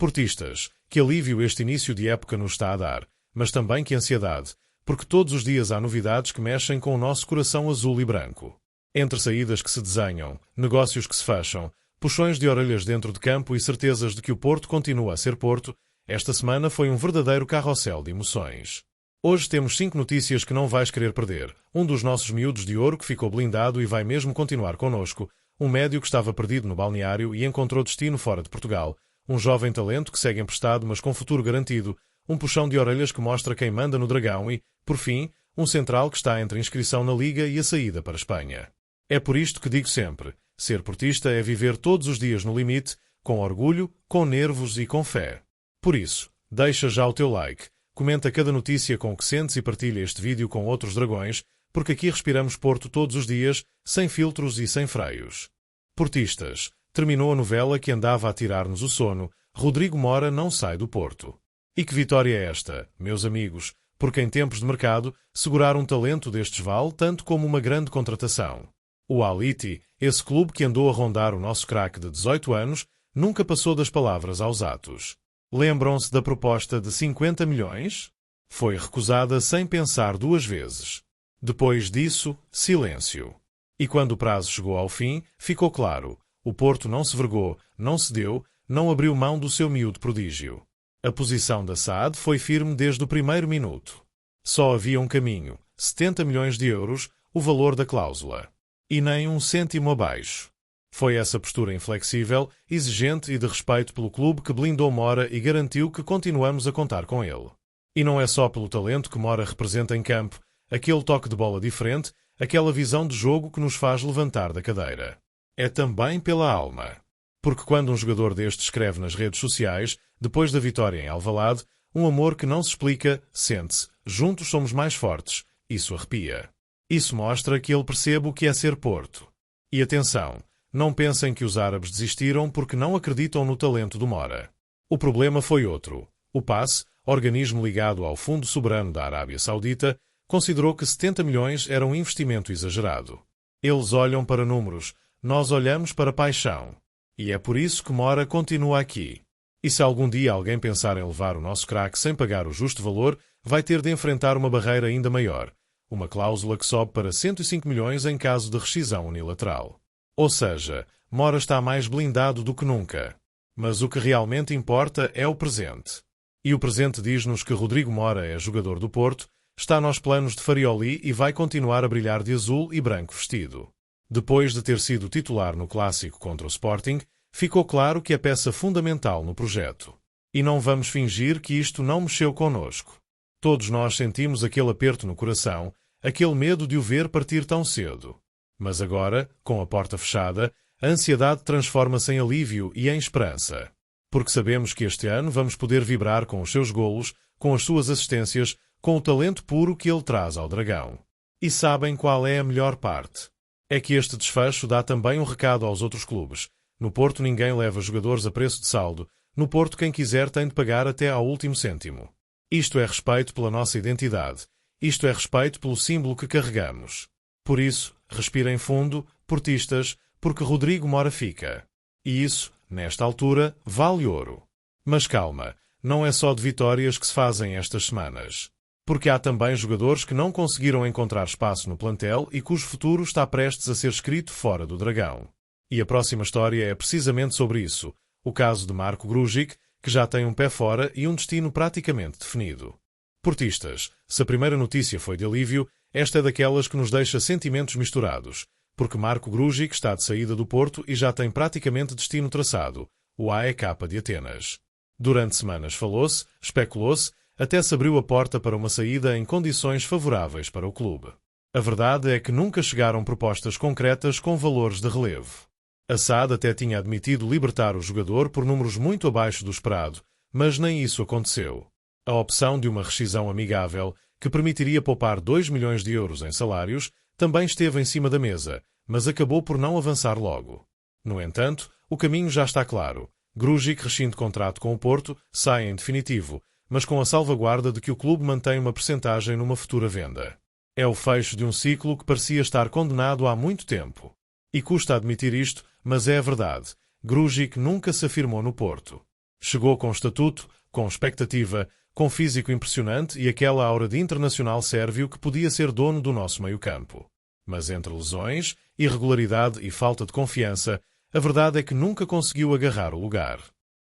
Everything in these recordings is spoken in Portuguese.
Portistas, que alívio este início de época nos está a dar, mas também que ansiedade, porque todos os dias há novidades que mexem com o nosso coração azul e branco. Entre saídas que se desenham, negócios que se fecham, puxões de orelhas dentro de campo e certezas de que o Porto continua a ser Porto, esta semana foi um verdadeiro carrossel de emoções. Hoje temos 5 notícias que não vais querer perder. Um dos nossos miúdos de ouro que ficou blindado e vai mesmo continuar connosco. Um médio que estava perdido no balneário e encontrou destino fora de Portugal. Um jovem talento que segue emprestado mas com futuro garantido. Um puxão de orelhas que mostra quem manda no Dragão e, por fim, um central que está entre a inscrição na Liga e a saída para a Espanha. É por isto que digo sempre, ser portista é viver todos os dias no limite, com orgulho, com nervos e com fé. Por isso, deixa já o teu like, comenta cada notícia com o que sentes e partilha este vídeo com outros dragões, porque aqui respiramos Porto todos os dias, sem filtros e sem freios. Portistas, terminou a novela que andava a tirar-nos o sono, Rodrigo Mora não sai do Porto. E que vitória é esta, meus amigos, porque em tempos de mercado, segurar um talento destes vale tanto como uma grande contratação. O Al-Ittihad, esse clube que andou a rondar o nosso craque de 18 anos, nunca passou das palavras aos atos. Lembram-se da proposta de 50 milhões? Foi recusada sem pensar 2 vezes. Depois disso, silêncio. E quando o prazo chegou ao fim, ficou claro. O Porto não se vergou, não cedeu, não abriu mão do seu miúdo prodígio. A posição da SAD foi firme desde o primeiro minuto. Só havia um caminho, 70 milhões de euros, o valor da cláusula. E nem um cêntimo abaixo. Foi essa postura inflexível, exigente e de respeito pelo clube que blindou Mora e garantiu que continuamos a contar com ele. E não é só pelo talento que Mora representa em campo, aquele toque de bola diferente, aquela visão de jogo que nos faz levantar da cadeira. É também pela alma. Porque quando um jogador deste escreve nas redes sociais, depois da vitória em Alvalade, um amor que não se explica, sente-se, juntos somos mais fortes, isso arrepia. Isso mostra que ele percebe o que é ser Porto. E atenção, não pensem que os árabes desistiram porque não acreditam no talento do Mora. O problema foi outro. O PAS, organismo ligado ao Fundo Soberano da Arábia Saudita, considerou que 70 milhões era um investimento exagerado. Eles olham para números, nós olhamos para paixão. E é por isso que Mora continua aqui. E se algum dia alguém pensar em levar o nosso craque sem pagar o justo valor, vai ter de enfrentar uma barreira ainda maior. Uma cláusula que sobe para 105 milhões em caso de rescisão unilateral. Ou seja, Mora está mais blindado do que nunca. Mas o que realmente importa é o presente. E o presente diz-nos que Rodrigo Mora é jogador do Porto, está nos planos de Farioli e vai continuar a brilhar de azul e branco vestido. Depois de ter sido titular no clássico contra o Sporting, ficou claro que é peça fundamental no projeto. E não vamos fingir que isto não mexeu connosco. Todos nós sentimos aquele aperto no coração, aquele medo de o ver partir tão cedo. Mas agora, com a porta fechada, a ansiedade transforma-se em alívio e em esperança. Porque sabemos que este ano vamos poder vibrar com os seus golos, com as suas assistências, com o talento puro que ele traz ao Dragão. E sabem qual é a melhor parte? É que este desfecho dá também um recado aos outros clubes. No Porto ninguém leva jogadores a preço de saldo. No Porto quem quiser tem de pagar até ao último cêntimo. Isto é respeito pela nossa identidade. Isto é respeito pelo símbolo que carregamos. Por isso, respirem fundo, portistas, porque Rodrigo Mora fica. E isso, nesta altura, vale ouro. Mas calma, não é só de vitórias que se fazem estas semanas. Porque há também jogadores que não conseguiram encontrar espaço no plantel e cujo futuro está prestes a ser escrito fora do Dragão. E a próxima história é precisamente sobre isso. O caso de Marko Grujic, que já tem um pé fora e um destino praticamente definido. Portistas, se a primeira notícia foi de alívio, esta é daquelas que nos deixa sentimentos misturados, porque Marko Grujic está de saída do Porto e já tem praticamente destino traçado, o AEK de Atenas. Durante semanas falou-se, especulou-se, até se abriu a porta para uma saída em condições favoráveis para o clube. A verdade é que nunca chegaram propostas concretas com valores de relevo. A SAD até tinha admitido libertar o jogador por números muito abaixo do esperado, mas nem isso aconteceu. A opção de uma rescisão amigável, que permitiria poupar 2 milhões de euros em salários, também esteve em cima da mesa, mas acabou por não avançar logo. No entanto, o caminho já está claro. Grujic rescinde contrato com o Porto, sai em definitivo, mas com a salvaguarda de que o clube mantém uma percentagem numa futura venda. É o fecho de um ciclo que parecia estar condenado há muito tempo. E custa admitir isto, mas é a verdade. Grujic nunca se afirmou no Porto. Chegou com estatuto, com expectativa, com físico impressionante e aquela aura de internacional sérvio que podia ser dono do nosso meio-campo. Mas entre lesões, irregularidade e falta de confiança, a verdade é que nunca conseguiu agarrar o lugar.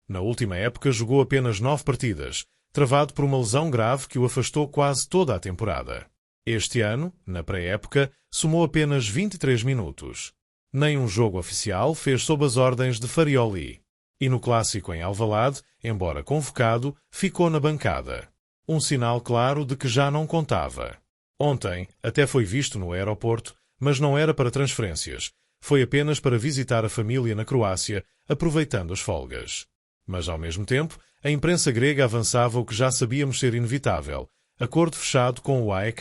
Na última época jogou apenas 9 partidas, travado por uma lesão grave que o afastou quase toda a temporada. Este ano, na pré-época, somou apenas 23 minutos. Nem um jogo oficial fez sob as ordens de Farioli. E no clássico em Alvalade, embora convocado, ficou na bancada. Um sinal claro de que já não contava. Ontem, até foi visto no aeroporto, mas não era para transferências. Foi apenas para visitar a família na Croácia, aproveitando as folgas. Mas, ao mesmo tempo, a imprensa grega avançava o que já sabíamos ser inevitável: acordo fechado com o AEK.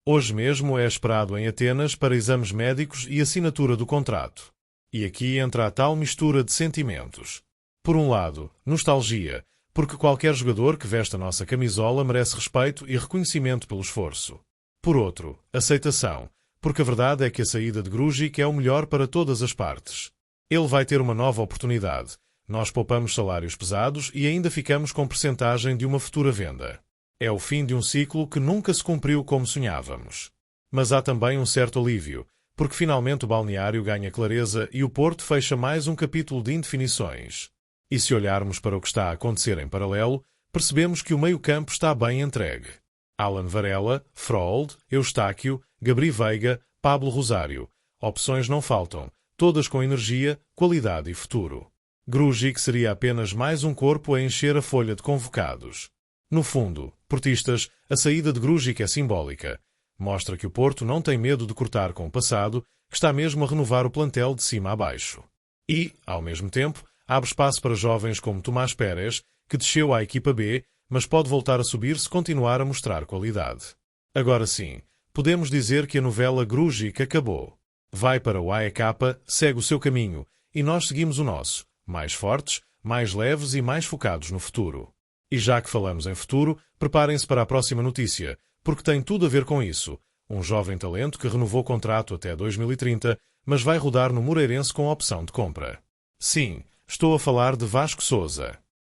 Hoje mesmo é esperado em Atenas para exames médicos e assinatura do contrato. E aqui entra a tal mistura de sentimentos. Por um lado, nostalgia, porque qualquer jogador que veste a nossa camisola merece respeito e reconhecimento pelo esforço. Por outro, aceitação, porque a verdade é que a saída de Grujic é o melhor para todas as partes. Ele vai ter uma nova oportunidade. Nós poupamos salários pesados e ainda ficamos com percentagem de uma futura venda. É o fim de um ciclo que nunca se cumpriu como sonhávamos. Mas há também um certo alívio, porque finalmente o balneário ganha clareza e o Porto fecha mais um capítulo de indefinições. E se olharmos para o que está a acontecer em paralelo, percebemos que o meio-campo está bem entregue. Alan Varela, Frold, Eustáquio, Gabri Veiga, Pablo Rosário. Opções não faltam, todas com energia, qualidade e futuro. Grujic seria apenas mais um corpo a encher a folha de convocados. No fundo, portistas, a saída de Grujic é simbólica. Mostra que o Porto não tem medo de cortar com o passado, que está mesmo a renovar o plantel de cima a baixo. E, ao mesmo tempo, abre espaço para jovens como Tomás Pérez, que desceu à equipa B, mas pode voltar a subir se continuar a mostrar qualidade. Agora sim, podemos dizer que a novela Grujic acabou. Vai para o AEK, segue o seu caminho, e nós seguimos o nosso, mais fortes, mais leves e mais focados no futuro. E já que falamos em futuro, preparem-se para a próxima notícia, porque tem tudo a ver com isso. Um jovem talento que renovou contrato até 2030, mas vai rodar no Moreirense com opção de compra. Sim, estou a falar de Vasco Sousa.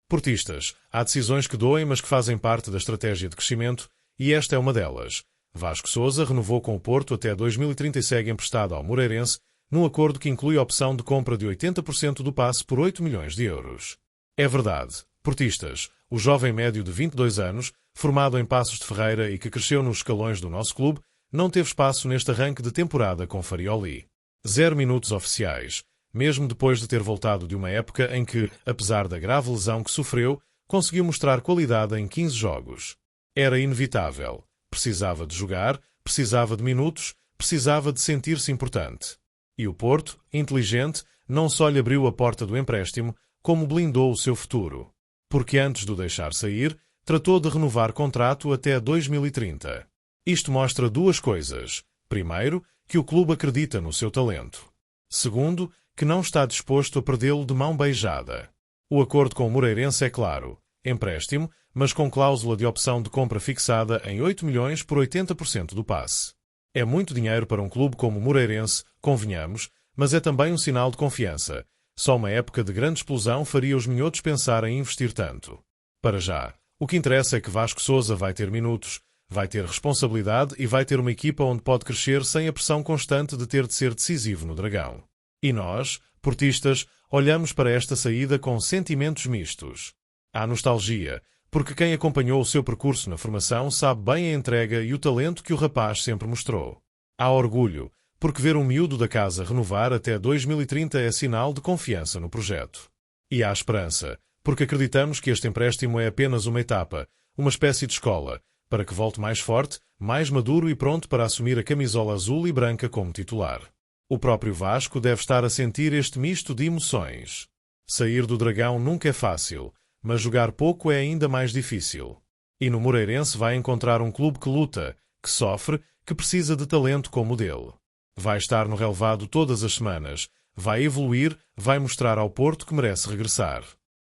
Portistas, há decisões que doem, mas que fazem parte da estratégia de crescimento, e esta é uma delas. Vasco Sousa renovou com o Porto até 2030 e segue emprestado ao Moreirense, num acordo que inclui a opção de compra de 80% do passe por 8 milhões de euros. É verdade. Portistas, o jovem médio de 22 anos, formado em Passos de Ferreira e que cresceu nos escalões do nosso clube, não teve espaço neste arranque de temporada com Farioli. 0 minutos oficiais, mesmo depois de ter voltado de uma época em que, apesar da grave lesão que sofreu, conseguiu mostrar qualidade em 15 jogos. Era inevitável. Precisava de jogar, precisava de minutos, precisava de sentir-se importante. E o Porto, inteligente, não só lhe abriu a porta do empréstimo, como blindou o seu futuro. Porque antes de o deixar sair, tratou de renovar contrato até 2030. Isto mostra duas coisas. Primeiro, que o clube acredita no seu talento. Segundo, que não está disposto a perdê-lo de mão beijada. O acordo com o Moreirense é claro. Empréstimo, mas com cláusula de opção de compra fixada em 8 milhões por 80% do passe. É muito dinheiro para um clube como o Moreirense, convenhamos, mas é também um sinal de confiança. Só uma época de grande explosão faria os minhotos pensar em investir tanto. Para já, o que interessa é que Vasco Sousa vai ter minutos, vai ter responsabilidade e vai ter uma equipa onde pode crescer sem a pressão constante de ter de ser decisivo no Dragão. E nós, portistas, olhamos para esta saída com sentimentos mistos. Há nostalgia, porque quem acompanhou o seu percurso na formação sabe bem a entrega e o talento que o rapaz sempre mostrou. Há orgulho, porque ver um miúdo da casa renovar até 2030 é sinal de confiança no projeto. E há esperança, porque acreditamos que este empréstimo é apenas uma etapa, uma espécie de escola, para que volte mais forte, mais maduro e pronto para assumir a camisola azul e branca como titular. O próprio Vasco deve estar a sentir este misto de emoções. Sair do Dragão nunca é fácil, mas jogar pouco é ainda mais difícil. E no Moreirense vai encontrar um clube que luta, que sofre, que precisa de talento como o dele. Vai estar no relvado todas as semanas, vai evoluir, vai mostrar ao Porto que merece regressar.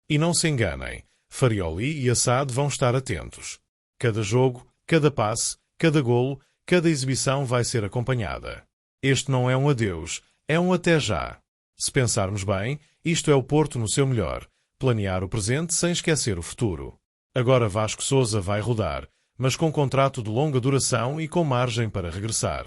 E não se enganem, Farioli e Assad vão estar atentos. Cada jogo, cada passe, cada golo, cada exibição vai ser acompanhada. Este não é um adeus, é um até já. Se pensarmos bem, isto é o Porto no seu melhor. planear o presente sem esquecer o futuro. Agora Vasco Sousa vai rodar, mas com contrato de longa duração e com margem para regressar.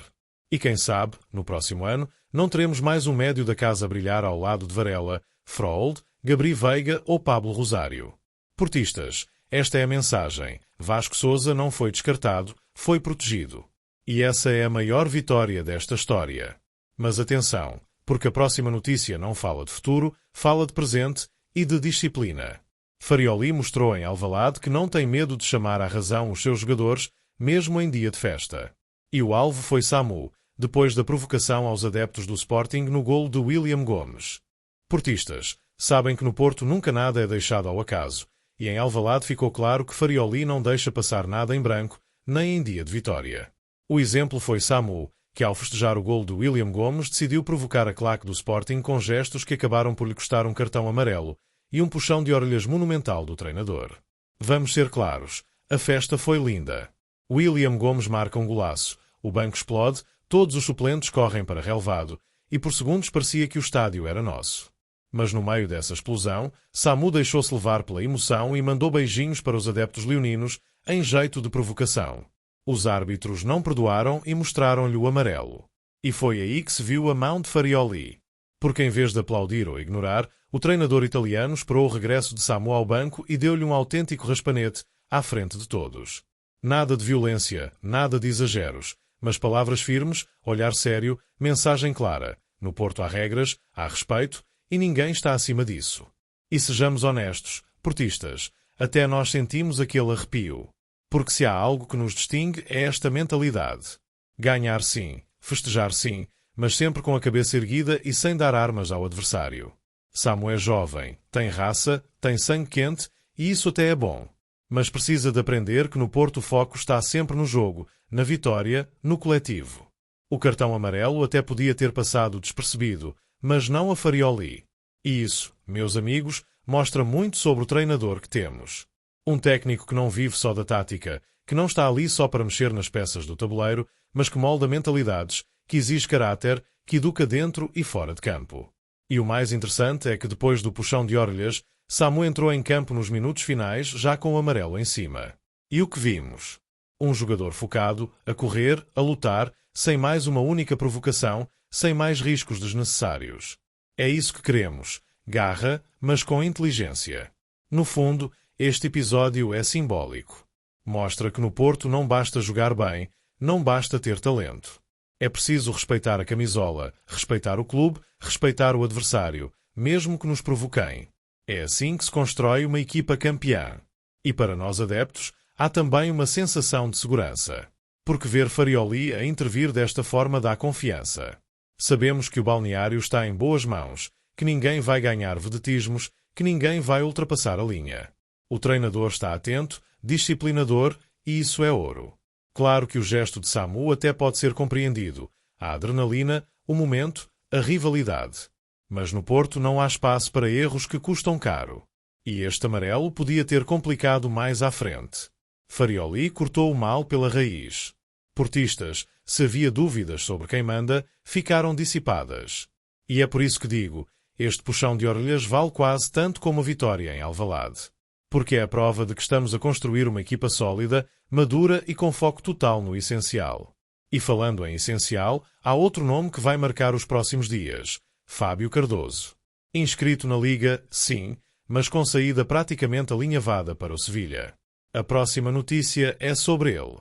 E quem sabe, no próximo ano, não teremos mais um médio da casa a brilhar ao lado de Varela, Frold, Gabri Veiga ou Pablo Rosário. Portistas, esta é a mensagem. Vasco Sousa não foi descartado, foi protegido. E essa é a maior vitória desta história. Mas atenção, porque a próxima notícia não fala de futuro, fala de presente e de disciplina. Farioli mostrou em Alvalade que não tem medo de chamar à razão os seus jogadores, mesmo em dia de festa. E o alvo foi Samu, depois da provocação aos adeptos do Sporting no golo de William Gomes. Portistas, sabem que no Porto nunca nada é deixado ao acaso, e em Alvalade ficou claro que Farioli não deixa passar nada em branco, nem em dia de vitória. O exemplo foi Samu, que ao festejar o golo de William Gomes decidiu provocar a claque do Sporting com gestos que acabaram por lhe custar um cartão amarelo e um puxão de orelhas monumental do treinador. Vamos ser claros, a festa foi linda. William Gomes marca um golaço, o banco explode, todos os suplentes correm para relvado, e por segundos parecia que o estádio era nosso. Mas no meio dessa explosão, Samu deixou-se levar pela emoção e mandou beijinhos para os adeptos leoninos, em jeito de provocação. Os árbitros não perdoaram e mostraram-lhe o amarelo. E foi aí que se viu a mão de Farioli. Porque em vez de aplaudir ou ignorar, o treinador italiano esperou o regresso de Samu ao banco e deu-lhe um autêntico raspanete à frente de todos. Nada de violência, nada de exageros, mas palavras firmes, olhar sério, mensagem clara. No Porto há regras, há respeito, e ninguém está acima disso. E sejamos honestos, portistas, até nós sentimos aquele arrepio. Porque se há algo que nos distingue é esta mentalidade. Ganhar sim, festejar sim, mas sempre com a cabeça erguida e sem dar armas ao adversário. Samu é jovem, tem raça, tem sangue quente e isso até é bom. Mas precisa de aprender que no Porto o foco está sempre no jogo, na vitória, no coletivo. O cartão amarelo até podia ter passado despercebido, mas não a Farioli. E isso, meus amigos, mostra muito sobre o treinador que temos. Um técnico que não vive só da tática, que não está ali só para mexer nas peças do tabuleiro, mas que molda mentalidades, que exige caráter, que educa dentro e fora de campo. E o mais interessante é que depois do puxão de orelhas, Samu entrou em campo nos minutos finais já com o amarelo em cima. E o que vimos? Um jogador focado, a correr, a lutar, sem mais uma única provocação, sem mais riscos desnecessários. É isso que queremos. Garra, mas com inteligência. No fundo, este episódio é simbólico. Mostra que no Porto não basta jogar bem, não basta ter talento. É preciso respeitar a camisola, respeitar o clube, respeitar o adversário, mesmo que nos provoquem. É assim que se constrói uma equipa campeã. E para nós adeptos, há também uma sensação de segurança. Porque ver Farioli a intervir desta forma dá confiança. Sabemos que o balneário está em boas mãos, que ninguém vai ganhar vedetismos, que ninguém vai ultrapassar a linha. O treinador está atento, disciplinador, e isso é ouro. Claro que o gesto de Samu até pode ser compreendido. A adrenalina, o momento, a rivalidade. Mas no Porto não há espaço para erros que custam caro. E este amarelo podia ter complicado mais à frente. Farioli cortou o mal pela raiz. Portistas, se havia dúvidas sobre quem manda, ficaram dissipadas. E é por isso que digo, este puxão de orelhas vale quase tanto como a vitória em Alvalade. Porque é a prova de que estamos a construir uma equipa sólida, madura e com foco total no essencial. E falando em essencial, há outro nome que vai marcar os próximos dias. Fábio Cardoso. Inscrito na Liga, sim, mas com saída praticamente alinhavada para o Sevilha. A próxima notícia é sobre ele.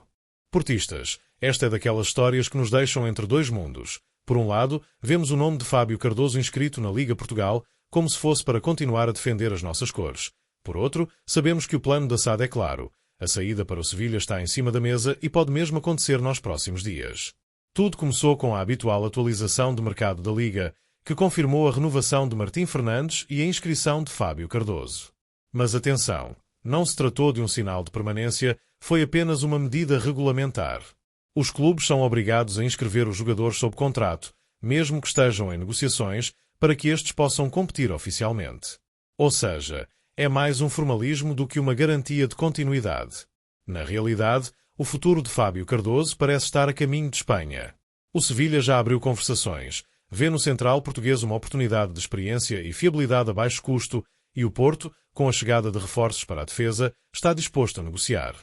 Portistas, esta é daquelas histórias que nos deixam entre dois mundos. Por um lado, vemos o nome de Fábio Cardoso inscrito na Liga Portugal, como se fosse para continuar a defender as nossas cores. Por outro, sabemos que o plano da SAD é claro. A saída para o Sevilha está em cima da mesa e pode mesmo acontecer nos próximos dias. Tudo começou com a habitual atualização de mercado da Liga, que confirmou a renovação de Martim Fernandes e a inscrição de Fábio Cardoso. Mas atenção, não se tratou de um sinal de permanência, foi apenas uma medida regulamentar. Os clubes são obrigados a inscrever os jogadores sob contrato, mesmo que estejam em negociações, para que estes possam competir oficialmente. Ou seja, é mais um formalismo do que uma garantia de continuidade. Na realidade, o futuro de Fábio Cardoso parece estar a caminho de Espanha. O Sevilha já abriu conversações, vê no central português uma oportunidade de experiência e fiabilidade a baixo custo E o Porto, com a chegada de reforços para a defesa, está disposto a negociar.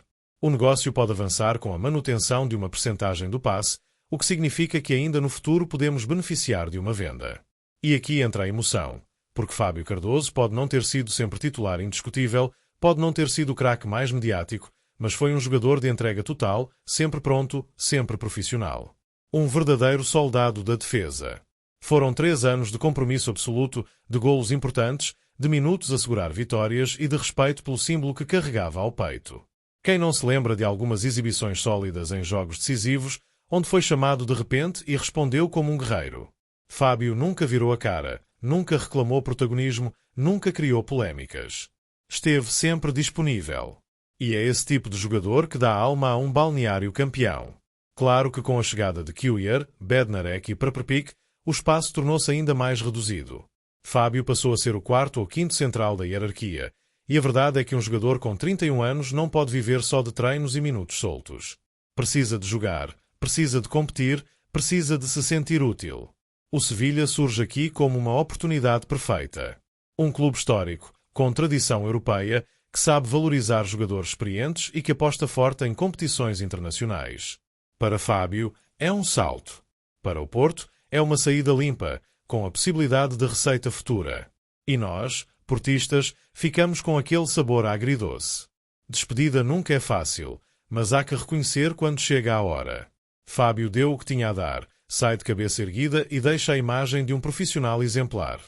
O negócio pode avançar com a manutenção de uma percentagem do passe, o que significa que ainda no futuro podemos beneficiar de uma venda. E aqui entra a emoção, porque Fábio Cardoso pode não ter sido sempre titular indiscutível, pode não ter sido o craque mais mediático, mas foi um jogador de entrega total, sempre pronto, sempre profissional. Um verdadeiro soldado da defesa. Foram 3 anos de compromisso absoluto, de golos importantes, de minutos a segurar vitórias e de respeito pelo símbolo que carregava ao peito. Quem não se lembra de algumas exibições sólidas em jogos decisivos, onde foi chamado de repente e respondeu como um guerreiro? Fábio nunca virou a cara, nunca reclamou protagonismo, nunca criou polémicas. Esteve sempre disponível. E é esse tipo de jogador que dá alma a um balneário campeão. Claro que com a chegada de Kiwior, Bednarek e Prepelic, o espaço tornou-se ainda mais reduzido. Fábio passou a ser o 4º ou 5º central da hierarquia, e a verdade é que um jogador com 31 anos não pode viver só de treinos e minutos soltos. Precisa de jogar, precisa de competir, precisa de se sentir útil. O Sevilha surge aqui como uma oportunidade perfeita. Um clube histórico, com tradição europeia, que sabe valorizar jogadores experientes e que aposta forte em competições internacionais. Para Fábio, é um salto. Para o Porto, é uma saída limpa, com a possibilidade de receita futura. E nós, portistas, ficamos com aquele sabor agridoce. Despedida nunca é fácil, mas há que reconhecer quando chega a hora. Fábio deu o que tinha a dar, sai de cabeça erguida e deixa a imagem de um profissional exemplar.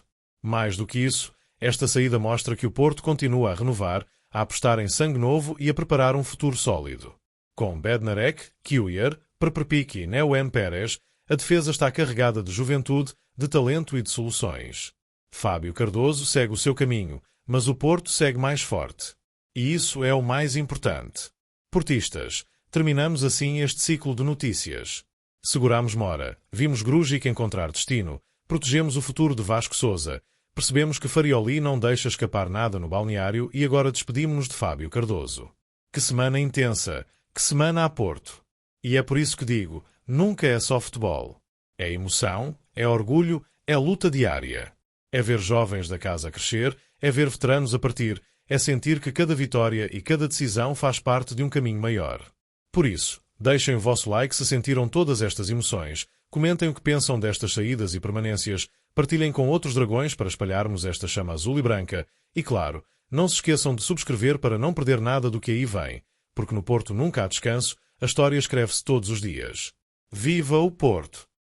Mais do que isso, esta saída mostra que o Porto continua a renovar, a apostar em sangue novo e a preparar um futuro sólido. Com Bednarek, Kiwior, Prepelic e Néuen Pérez, a defesa está carregada de juventude, de talento e de soluções. Fábio Cardoso segue o seu caminho, mas o Porto segue mais forte. E isso é o mais importante. Portistas, terminamos assim este ciclo de notícias. Seguramos Mora, vimos Grujic encontrar destino, protegemos o futuro de Vasco Sousa, percebemos que Farioli não deixa escapar nada no balneário e agora despedimos-nos de Fábio Cardoso. Que semana intensa, que semana a Porto. E é por isso que digo, nunca é só futebol. É emoção, é orgulho, é luta diária. É ver jovens da casa crescer, é ver veteranos a partir, é sentir que cada vitória e cada decisão faz parte de um caminho maior. Por isso, deixem o vosso like se sentiram todas estas emoções, comentem o que pensam destas saídas e permanências, partilhem com outros dragões para espalharmos esta chama azul e branca e, claro, não se esqueçam de subscrever para não perder nada do que aí vem, porque no Porto nunca há descanso, a história escreve-se todos os dias. Viva o Porto!